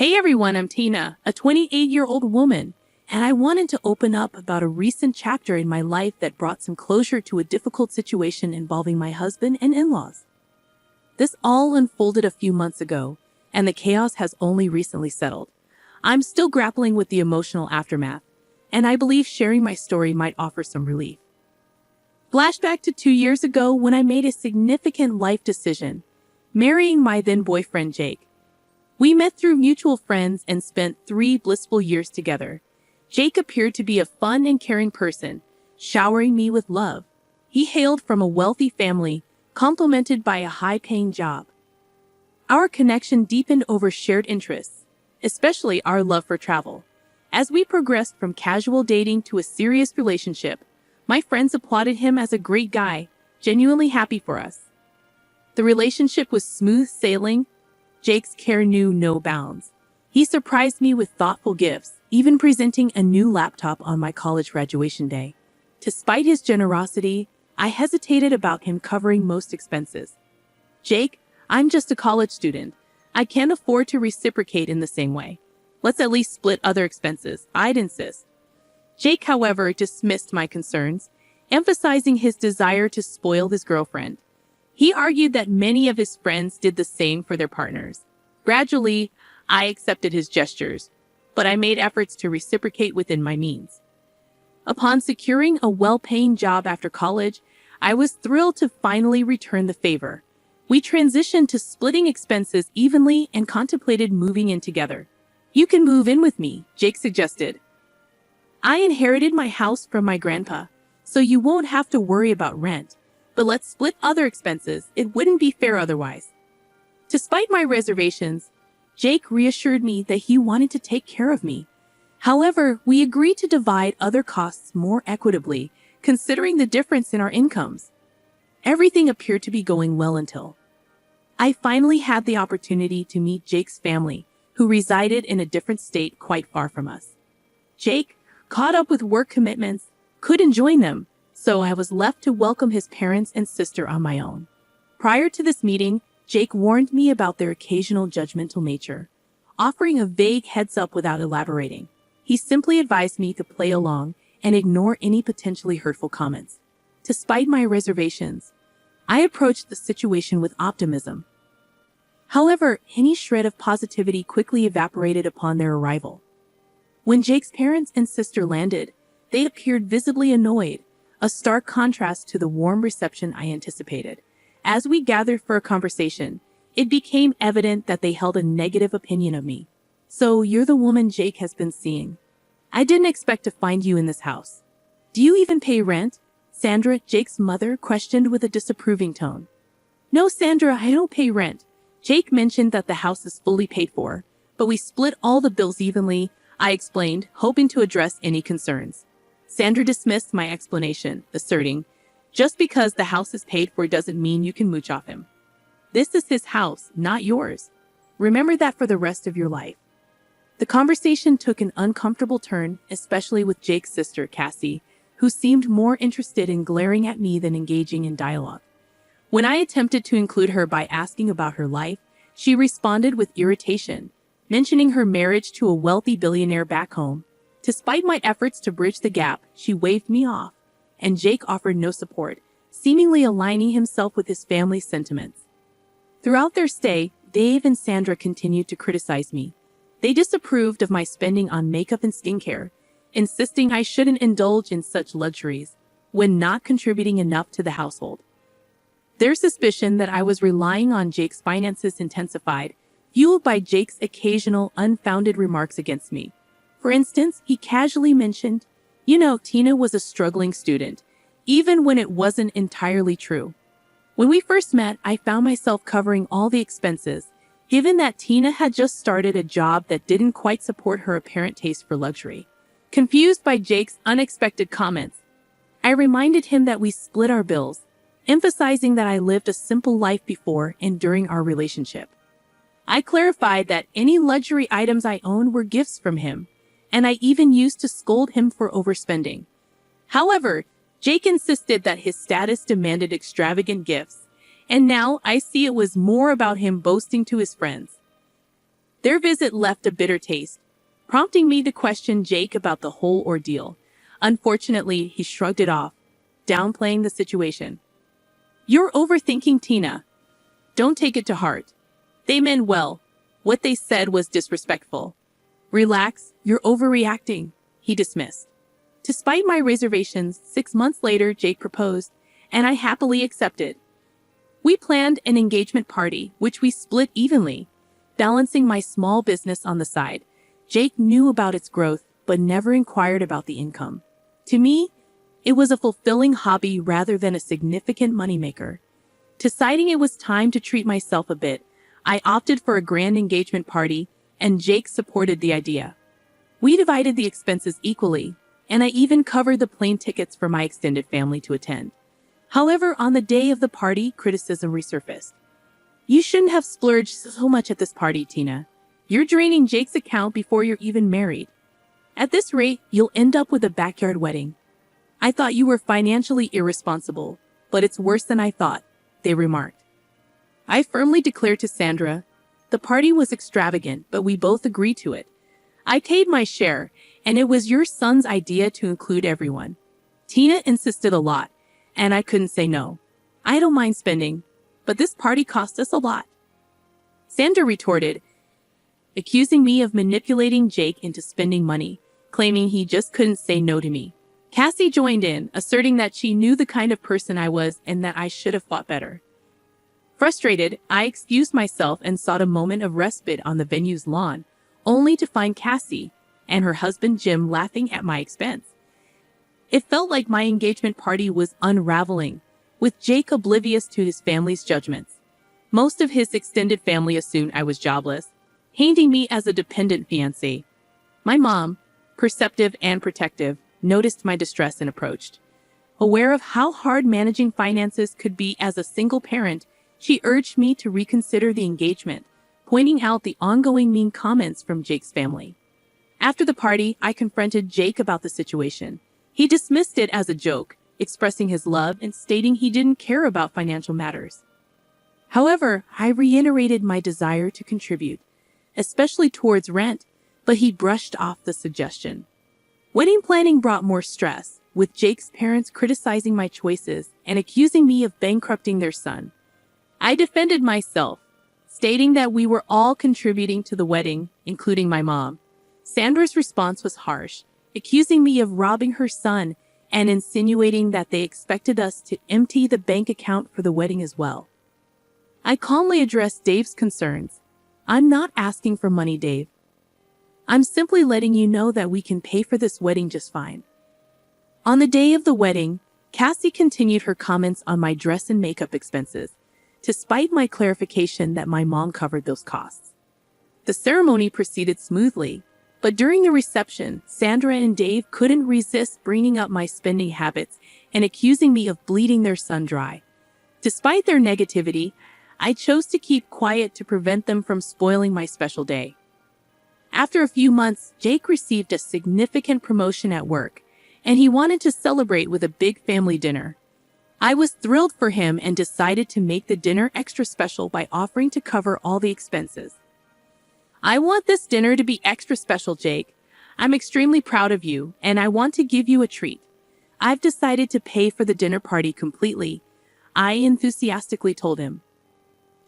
Hey everyone, I'm Tina, a 28-year-old woman, and I wanted to open up about a recent chapter in my life that brought some closure to a difficult situation involving my husband and in-laws. This all unfolded a few months ago, and the chaos has only recently settled. I'm still grappling with the emotional aftermath, and I believe sharing my story might offer some relief. Flashback to 2 years ago when I made a significant life decision, marrying my then boyfriend Jake. We met through mutual friends and spent 3 blissful years together. Jake appeared to be a fun and caring person, showering me with love. He hailed from a wealthy family, complemented by a high-paying job. Our connection deepened over shared interests, especially our love for travel. As we progressed from casual dating to a serious relationship, my friends applauded him as a great guy, genuinely happy for us. The relationship was smooth sailing. Jake's care knew no bounds. He surprised me with thoughtful gifts, even presenting a new laptop on my college graduation day. Despite his generosity, I hesitated about him covering most expenses. Jake, I'm just a college student. I can't afford to reciprocate in the same way. Let's at least split other expenses, I'd insist. Jake, however, dismissed my concerns, emphasizing his desire to spoil his girlfriend. He argued that many of his friends did the same for their partners. Gradually, I accepted his gestures, but I made efforts to reciprocate within my means. Upon securing a well-paying job after college, I was thrilled to finally return the favor. We transitioned to splitting expenses evenly and contemplated moving in together. You can move in with me, Jake suggested. I inherited my house from my grandpa, so you won't have to worry about rent. But let's split other expenses. It wouldn't be fair otherwise. Despite my reservations, Jake reassured me that he wanted to take care of me. However, we agreed to divide other costs more equitably, considering the difference in our incomes. Everything appeared to be going well until I finally had the opportunity to meet Jake's family, who resided in a different state quite far from us. Jake, caught up with work commitments, couldn't join them, so I was left to welcome his parents and sister on my own. Prior to this meeting, Jake warned me about their occasional judgmental nature, offering a vague heads-up without elaborating. He simply advised me to play along and ignore any potentially hurtful comments. Despite my reservations, I approached the situation with optimism. However, any shred of positivity quickly evaporated upon their arrival. When Jake's parents and sister landed, they appeared visibly annoyed, a stark contrast to the warm reception I anticipated. As we gathered for a conversation, it became evident that they held a negative opinion of me. So, you're the woman Jake has been seeing. I didn't expect to find you in this house. Do you even pay rent? Sandra, Jake's mother, questioned with a disapproving tone. No, Sandra, I don't pay rent. Jake mentioned that the house is fully paid for, but we split all the bills evenly, I explained, hoping to address any concerns. Sandra dismissed my explanation, asserting, just because the house is paid for doesn't mean you can mooch off him. This is his house, not yours. Remember that for the rest of your life. The conversation took an uncomfortable turn, especially with Jake's sister, Cassie, who seemed more interested in glaring at me than engaging in dialogue. When I attempted to include her by asking about her life, she responded with irritation, mentioning her marriage to a wealthy billionaire back home. Despite my efforts to bridge the gap, she waved me off, and Jake offered no support, seemingly aligning himself with his family's sentiments. Throughout their stay, Dave and Sandra continued to criticize me. They disapproved of my spending on makeup and skincare, insisting I shouldn't indulge in such luxuries when not contributing enough to the household. Their suspicion that I was relying on Jake's finances intensified, fueled by Jake's occasional unfounded remarks against me. For instance, he casually mentioned, Tina was a struggling student, even when it wasn't entirely true. When we first met, I found myself covering all the expenses, given that Tina had just started a job that didn't quite support her apparent taste for luxury. Confused by Jake's unexpected comments, I reminded him that we split our bills, emphasizing that I lived a simple life before and during our relationship. I clarified that any luxury items I owned were gifts from him, and I even used to scold him for overspending. However, Jake insisted that his status demanded extravagant gifts, and now I see it was more about him boasting to his friends. Their visit left a bitter taste, prompting me to question Jake about the whole ordeal. Unfortunately, he shrugged it off, downplaying the situation. "You're overthinking, Tina. Don't take it to heart. They meant well. What they said was disrespectful. Relax, you're overreacting," he dismissed. Despite my reservations, 6 months later, Jake proposed, and I happily accepted. We planned an engagement party, which we split evenly, balancing my small business on the side. Jake knew about its growth, but never inquired about the income. To me, it was a fulfilling hobby rather than a significant moneymaker. Deciding it was time to treat myself a bit, I opted for a grand engagement party, and Jake supported the idea. We divided the expenses equally, and I even covered the plane tickets for my extended family to attend. However, on the day of the party, criticism resurfaced. "You shouldn't have splurged so much at this party, Tina. You're draining Jake's account before you're even married. At this rate, you'll end up with a backyard wedding. I thought you were financially irresponsible, but it's worse than I thought," they remarked. I firmly declared to Sandra, "The party was extravagant, but we both agreed to it. I paid my share, and it was your son's idea to include everyone." Tina insisted a lot, and I couldn't say no. "I don't mind spending, but this party cost us a lot," Sandra retorted, accusing me of manipulating Jake into spending money, claiming he just couldn't say no to me. Cassie joined in, asserting that she knew the kind of person I was and that I should have fought better. Frustrated, I excused myself and sought a moment of respite on the venue's lawn, only to find Cassie and her husband Jim laughing at my expense. It felt like my engagement party was unraveling, with Jake oblivious to his family's judgments. Most of his extended family assumed I was jobless, painting me as a dependent fiancé. My mom, perceptive and protective, noticed my distress and approached. Aware of how hard managing finances could be as a single parent, she urged me to reconsider the engagement, pointing out the ongoing mean comments from Jake's family. After the party, I confronted Jake about the situation. He dismissed it as a joke, expressing his love and stating he didn't care about financial matters. However, I reiterated my desire to contribute, especially towards rent, but he brushed off the suggestion. Wedding planning brought more stress, with Jake's parents criticizing my choices and accusing me of bankrupting their son. I defended myself, stating that we were all contributing to the wedding, including my mom. Sandra's response was harsh, accusing me of robbing her son and insinuating that they expected us to empty the bank account for the wedding as well. I calmly addressed Dave's concerns. "I'm not asking for money, Dave. I'm simply letting you know that we can pay for this wedding just fine." On the day of the wedding, Cassie continued her comments on my dress and makeup expenses, despite my clarification that my mom covered those costs. The ceremony proceeded smoothly, but during the reception, Sandra and Dave couldn't resist bringing up my spending habits and accusing me of bleeding their son dry. Despite their negativity, I chose to keep quiet to prevent them from spoiling my special day. After a few months, Jake received a significant promotion at work, and he wanted to celebrate with a big family dinner. I was thrilled for him and decided to make the dinner extra special by offering to cover all the expenses. "I want this dinner to be extra special, Jake. I'm extremely proud of you, and I want to give you a treat. I've decided to pay for the dinner party completely," I enthusiastically told him.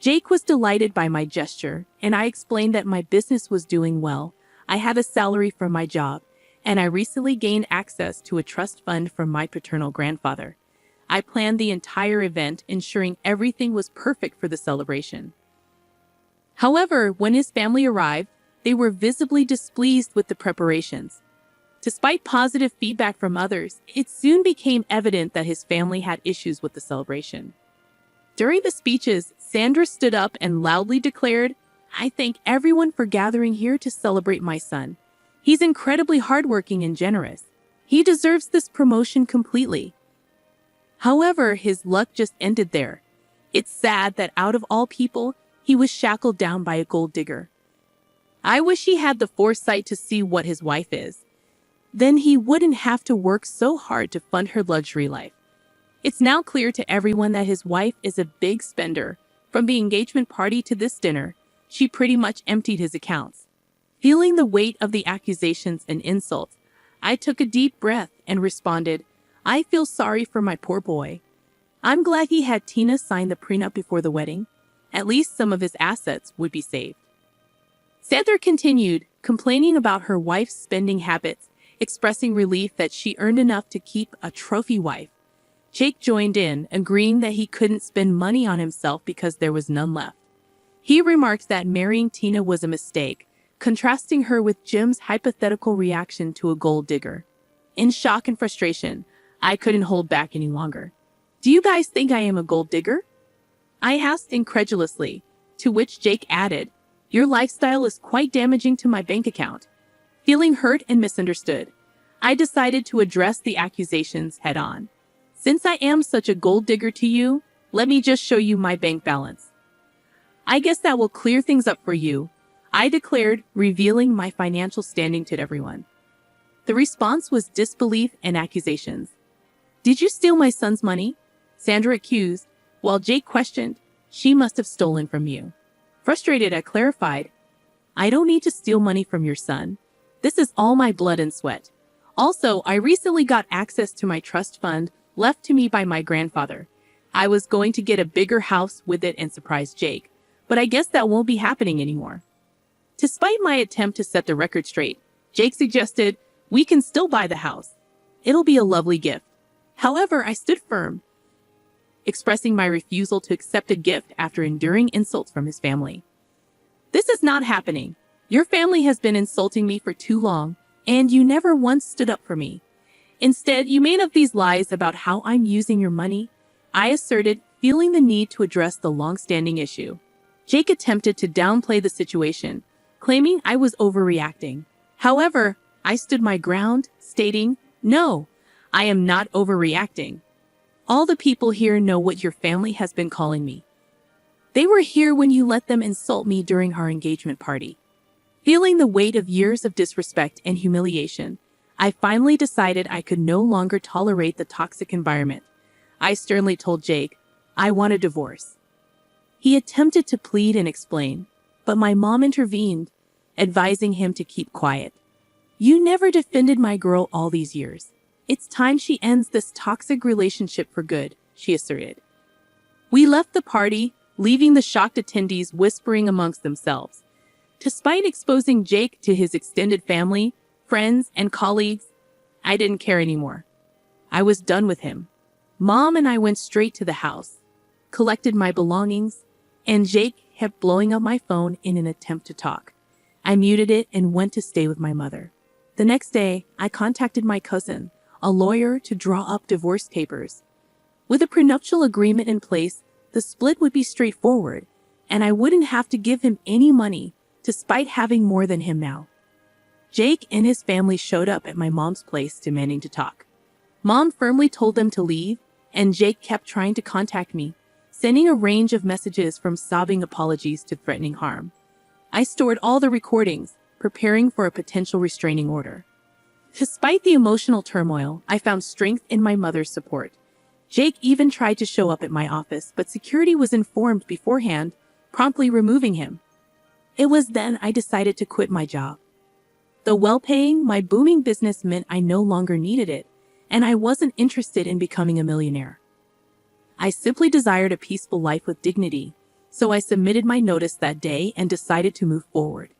Jake was delighted by my gesture, and I explained that my business was doing well. I had a salary from my job, and I recently gained access to a trust fund from my paternal grandfather. I planned the entire event, ensuring everything was perfect for the celebration. However, when his family arrived, they were visibly displeased with the preparations. Despite positive feedback from others, it soon became evident that his family had issues with the celebration. During the speeches, Sandra stood up and loudly declared, "I thank everyone for gathering here to celebrate my son. He's incredibly hardworking and generous. He deserves this promotion completely." However, his luck just ended there. It's sad that out of all people, he was shackled down by a gold digger. I wish he had the foresight to see what his wife is. Then he wouldn't have to work so hard to fund her luxury life. It's now clear to everyone that his wife is a big spender. From the engagement party to this dinner, she pretty much emptied his accounts. Feeling the weight of the accusations and insults, I took a deep breath and responded, "I feel sorry for my poor boy. I'm glad he had Tina sign the prenup before the wedding. At least some of his assets would be saved." Sandra continued, complaining about her wife's spending habits, expressing relief that she earned enough to keep a trophy wife. Jake joined in, agreeing that he couldn't spend money on himself because there was none left. He remarked that marrying Tina was a mistake, contrasting her with Jim's hypothetical reaction to a gold digger. In shock and frustration, I couldn't hold back any longer. "Do you guys think I am a gold digger?" I asked incredulously, to which Jake added, "Your lifestyle is quite damaging to my bank account." Feeling hurt and misunderstood, I decided to address the accusations head on. "Since I am such a gold digger to you, let me just show you my bank balance. I guess that will clear things up for you," I declared, revealing my financial standing to everyone. The response was disbelief and accusations. "Did you steal my son's money?" Sandra accused, while Jake questioned, "She must have stolen from you." Frustrated, I clarified, "I don't need to steal money from your son. This is all my blood and sweat. Also, I recently got access to my trust fund left to me by my grandfather. I was going to get a bigger house with it and surprise Jake, but I guess that won't be happening anymore." Despite my attempt to set the record straight, Jake suggested, "We can still buy the house. It'll be a lovely gift." However, I stood firm, expressing my refusal to accept a gift after enduring insults from his family. "This is not happening. Your family has been insulting me for too long, and you never once stood up for me. Instead, you made up these lies about how I'm using your money," I asserted, feeling the need to address the long-standing issue. Jake attempted to downplay the situation, claiming I was overreacting. However, I stood my ground, stating, "No, I am not overreacting. All the people here know what your family has been calling me. They were here when you let them insult me during our engagement party." Feeling the weight of years of disrespect and humiliation, I finally decided I could no longer tolerate the toxic environment. I sternly told Jake, "I want a divorce." He attempted to plead and explain, but my mom intervened, advising him to keep quiet. "You never defended my girl all these years. It's time she ends this toxic relationship for good," she asserted. We left the party, leaving the shocked attendees whispering amongst themselves. Despite exposing Jake to his extended family, friends, and colleagues, I didn't care anymore. I was done with him. Mom and I went straight to the house, collected my belongings, and Jake kept blowing up my phone in an attempt to talk. I muted it and went to stay with my mother. The next day, I contacted my cousin, a lawyer, to draw up divorce papers. With a prenuptial agreement in place, the split would be straightforward, and I wouldn't have to give him any money, despite having more than him now. Jake and his family showed up at my mom's place demanding to talk. Mom firmly told them to leave, and Jake kept trying to contact me, sending a range of messages from sobbing apologies to threatening harm. I stored all the recordings, preparing for a potential restraining order. Despite the emotional turmoil, I found strength in my mother's support. Jake even tried to show up at my office, but security was informed beforehand, promptly removing him. It was then I decided to quit my job. Though well-paying, my booming business meant I no longer needed it, and I wasn't interested in becoming a millionaire. I simply desired a peaceful life with dignity, so I submitted my notice that day and decided to move forward.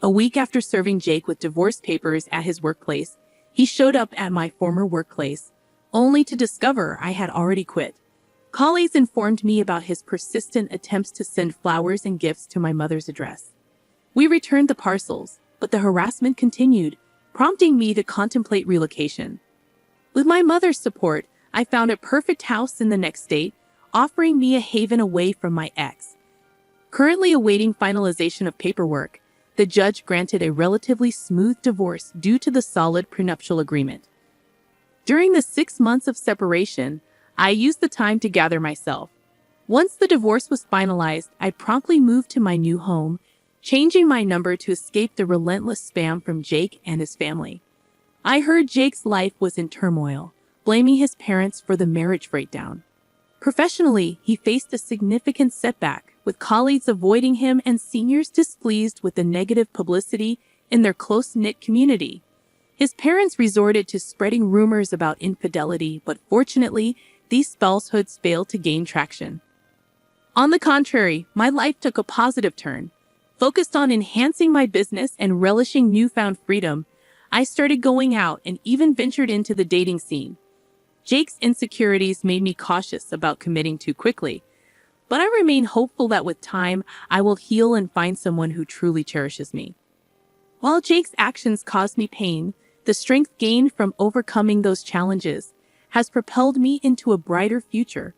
A week after serving Jake with divorce papers at his workplace, he showed up at my former workplace, only to discover I had already quit. Colleagues informed me about his persistent attempts to send flowers and gifts to my mother's address. We returned the parcels, but the harassment continued, prompting me to contemplate relocation. With my mother's support, I found a perfect house in the next state, offering me a haven away from my ex. Currently awaiting finalization of paperwork, the judge granted a relatively smooth divorce due to the solid prenuptial agreement. During the 6 months of separation, I used the time to gather myself. Once the divorce was finalized, I promptly moved to my new home, changing my number to escape the relentless spam from Jake and his family. I heard Jake's life was in turmoil, blaming his parents for the marriage breakdown. Professionally, he faced a significant setback, with colleagues avoiding him and seniors displeased with the negative publicity in their close-knit community. His parents resorted to spreading rumors about infidelity, but fortunately, these falsehoods failed to gain traction. On the contrary, my life took a positive turn. Focused on enhancing my business and relishing newfound freedom, I started going out and even ventured into the dating scene. Jake's insecurities made me cautious about committing too quickly, but I remain hopeful that with time, I will heal and find someone who truly cherishes me. While Jake's actions caused me pain, the strength gained from overcoming those challenges has propelled me into a brighter future.